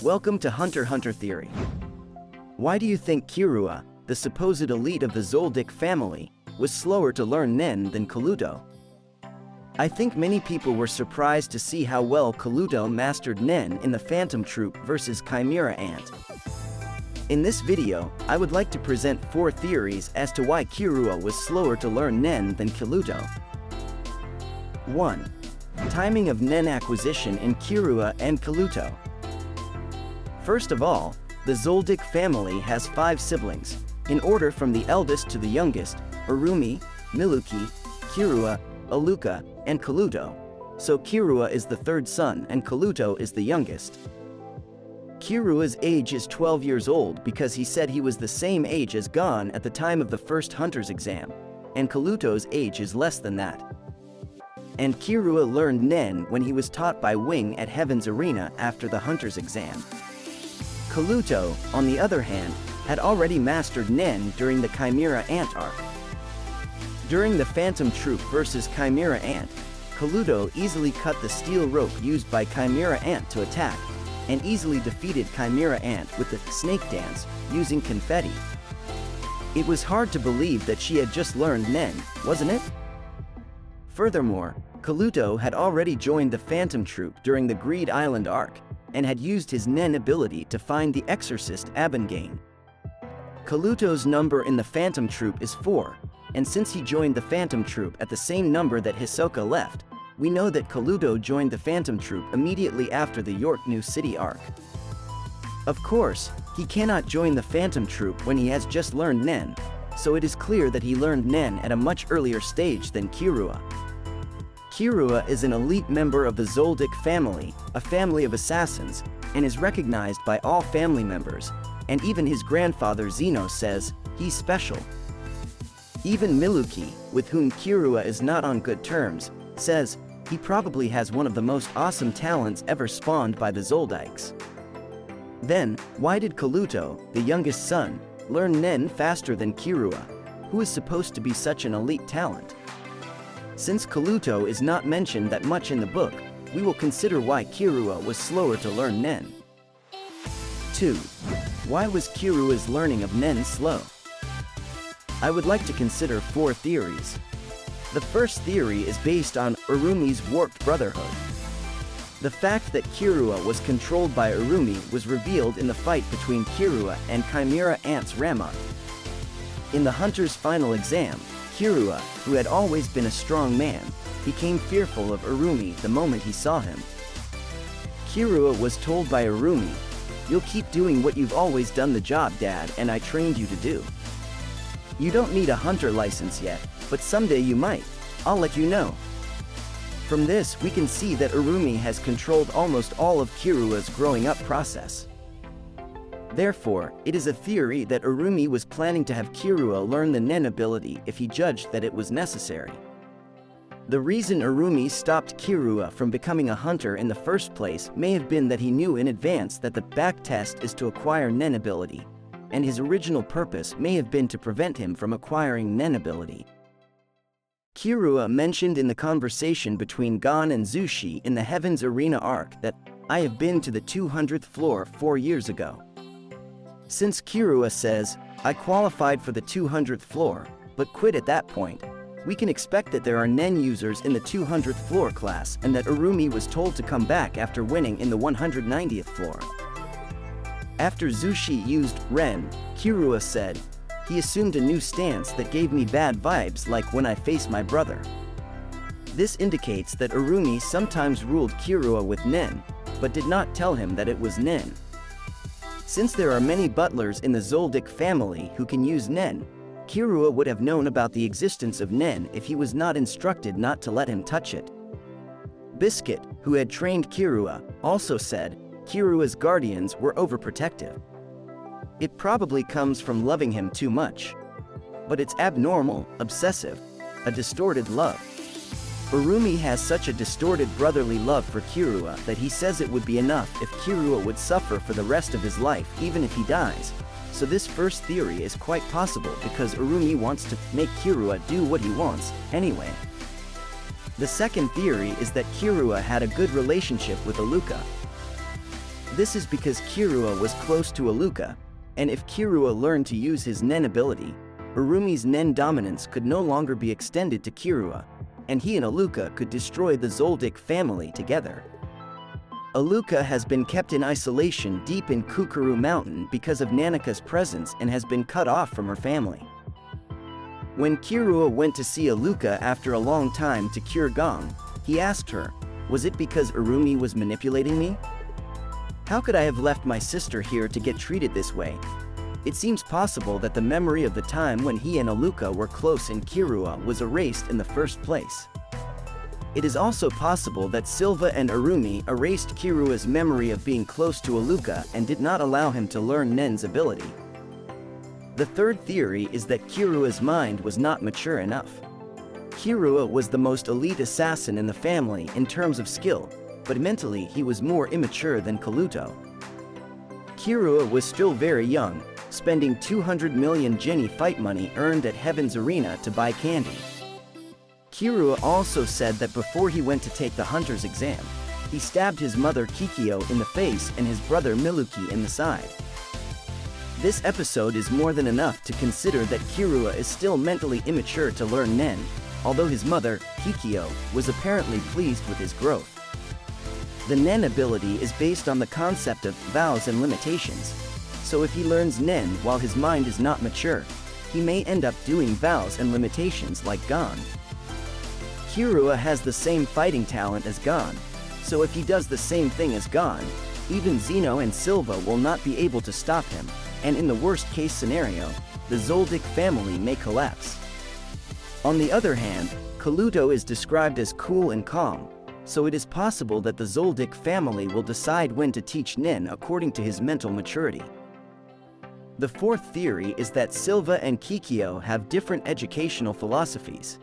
Welcome to Hunter Hunter Theory. Why do you think Killua, the supposed elite of the Zoldyck family, was slower to learn Nen than Kalluto? I think many people were surprised to see how well Kalluto mastered Nen in the Phantom Troop versus Chimera Ant. In this video, I would like to present 4 theories as to why Killua was slower to learn Nen than Kalluto. 1. Timing of Nen acquisition in Killua and Kalluto. First of all, the Zoldyck family has 5 siblings, in order from the eldest to the youngest: Urumi, Miluki, Killua, Aluka, and Kalluto. So Killua is the 3rd son and Kalluto is the youngest. Killua's age is 12 years old because he said he was the same age as Gon at the time of the first Hunter's exam, and Kalluto's age is less than that. And Killua learned Nen when he was taught by Wing at Heaven's Arena after the Hunter's exam. Kalluto, on the other hand, had already mastered Nen during the Chimera Ant arc. During the Phantom Troop versus Chimera Ant, Kalluto easily cut the steel rope used by Chimera Ant to attack, and easily defeated Chimera Ant with the snake dance, using confetti. It was hard to believe that she had just learned Nen, wasn't it? Furthermore, Kalluto had already joined the Phantom Troop during the Greed Island arc, and had used his Nen ability to find the exorcist Abengane. Kalluto's number in the Phantom Troop is 4, and since he joined the Phantom Troop at the same number that Hisoka left, we know that Kalluto joined the Phantom Troop immediately after the York New City arc. Of course, he cannot join the Phantom Troop when he has just learned Nen, so it is clear that he learned Nen at a much earlier stage than Killua. Killua is an elite member of the Zoldyck family, a family of assassins, and is recognized by all family members, and even his grandfather Zeno says, he's special. Even Miluki, with whom Killua is not on good terms, says, he probably has one of the most awesome talents ever spawned by the Zoldykes. Then, why did Kalluto, the youngest son, learn Nen faster than Killua, who is supposed to be such an elite talent? Since Kalluto is not mentioned that much in the book, we will consider why Killua was slower to learn Nen. 2. Why was Killua's learning of Nen slow? I would like to consider 4 theories. The first theory is based on Urumi's warped brotherhood. The fact that Killua was controlled by Urumi was revealed in the fight between Killua and Chimera Ant's Ramon. In the Hunter's final exam, Killua, who had always been a strong man, became fearful of Urumi the moment he saw him. Killua was told by Urumi, "You'll keep doing what you've always done the job, Dad, and I trained you to do. You don't need a hunter license yet, but someday you might. I'll let you know." From this, we can see that Urumi has controlled almost all of Killua's growing up process. Therefore, it is a theory that Urumi was planning to have Killua learn the Nen ability if he judged that it was necessary. The reason Urumi stopped Killua from becoming a hunter in the first place may have been that he knew in advance that the back test is to acquire Nen ability, and his original purpose may have been to prevent him from acquiring Nen ability. Killua mentioned in the conversation between Gon and Zushi in the Heaven's Arena arc that, "I have been to the 200th floor 4 years ago." Since Killua says, "I qualified for the 200th floor, but quit at that point," we can expect that there are Nen users in the 200th floor class and that Urumi was told to come back after winning in the 190th floor. After Zushi used Ren, Killua said, "He assumed a new stance that gave me bad vibes like when I face my brother." This indicates that Urumi sometimes ruled Killua with Nen, but did not tell him that it was Nen. Since there are many butlers in the Zoldyck family who can use Nen, Killua would have known about the existence of Nen if he was not instructed not to let him touch it. Biscuit, who had trained Killua, also said, Killua's guardians were overprotective. It probably comes from loving him too much. But it's abnormal, obsessive, a distorted love. Urumi has such a distorted brotherly love for Killua that he says it would be enough if Killua would suffer for the rest of his life even if he dies. So this first theory is quite possible because Urumi wants to make Killua do what he wants, anyway. The second theory is that Killua had a good relationship with Aluka. This is because Killua was close to Iruka, and if Killua learned to use his Nen ability, Urumi's Nen dominance could no longer be extended to Killua, and he and Iruka could destroy the Zoldyck family together. Iruka has been kept in isolation deep in Kukuru Mountain because of Nanaka's presence and has been cut off from her family. When Killua went to see Iruka after a long time to cure Gong, he asked her, "Was it because Urumi was manipulating me? How could I have left my sister here to get treated this way?" It seems possible that the memory of the time when he and Iruka were close in Killua was erased in the first place. It is also possible that Silva and Urumi erased Killua's memory of being close to Iruka and did not allow him to learn Nen's ability. The third theory is that Killua's mind was not mature enough. Killua was the most elite assassin in the family in terms of skill, but mentally he was more immature than Kalluto. Killua was still very young, spending 200 million Jenny fight money earned at Heaven's Arena to buy candy. Killua also said that before he went to take the hunter's exam, he stabbed his mother Kikyo in the face and his brother Miluki in the side. This episode is more than enough to consider that Killua is still mentally immature to learn Nen, although his mother, Kikyo, was apparently pleased with his growth. The Nen ability is based on the concept of vows and limitations, so if he learns Nen while his mind is not mature, he may end up doing vows and limitations like Gon. Killua has the same fighting talent as Gon, so if he does the same thing as Gon, even Zeno and Silva will not be able to stop him, and in the worst-case scenario, the Zoldyck family may collapse. On the other hand, Kalluto is described as cool and calm, so it is possible that the Zoldyck family will decide when to teach Nen according to his mental maturity. The fourth theory is that Silva and Kikyo have different educational philosophies.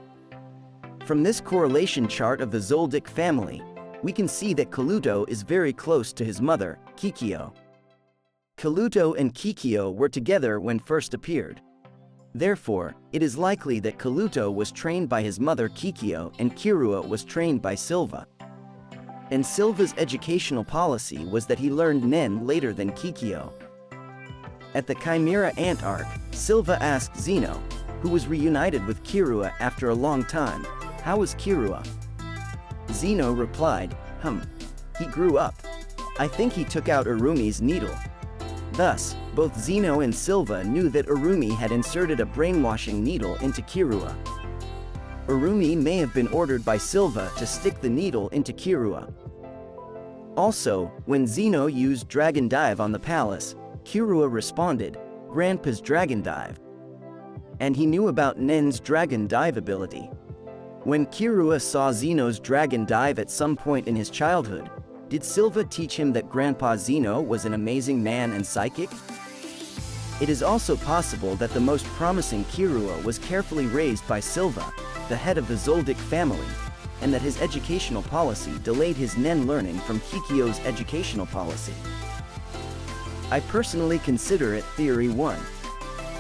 From this correlation chart of the Zoldyck family, we can see that Kalluto is very close to his mother, Kikyo. Kalluto and Kikyo were together when first appeared. Therefore, it is likely that Kalluto was trained by his mother Kikyo and Killua was trained by Silva. And Silva's educational policy was that he learned Nen later than Kikyo. At the Chimera Ant arc, Silva asked Zeno, who was reunited with Killua after a long time, "How was Killua?" Zeno replied, He grew up. I think he took out Urumi's needle." Thus, both Zeno and Silva knew that Urumi had inserted a brainwashing needle into Killua. Urumi may have been ordered by Silva to stick the needle into Killua. Also, when Zeno used Dragon Dive on the palace, Killua responded, "Grandpa's Dragon Dive." And he knew about Nen's Dragon Dive ability. When Killua saw Zeno's Dragon Dive at some point in his childhood, did Silva teach him that Grandpa Zeno was an amazing man and psychic? It is also possible that the most promising Killua was carefully raised by Silva, the head of the Zoldyck family, and that his educational policy delayed his Nen learning from Kikyo's educational policy. I personally consider it Theory 1.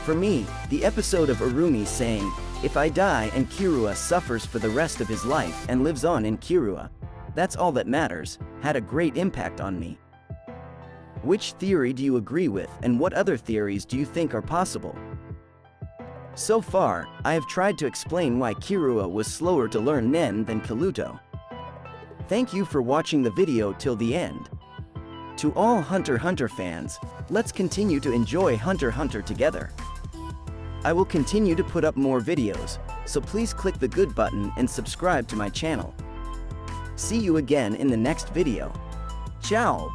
For me, the episode of Urumi saying, "If I die and Killua suffers for the rest of his life and lives on in Killua, that's all that matters," had a great impact on me. Which theory do you agree with, and what other theories do you think are possible? So far, I have tried to explain why Killua was slower to learn Nen than Kalluto. Thank you for watching the video till the end. To all Hunter x Hunter fans, let's continue to enjoy Hunter x Hunter together. I will continue to put up more videos, so please click the good button and subscribe to my channel. See you again in the next video. Ciao!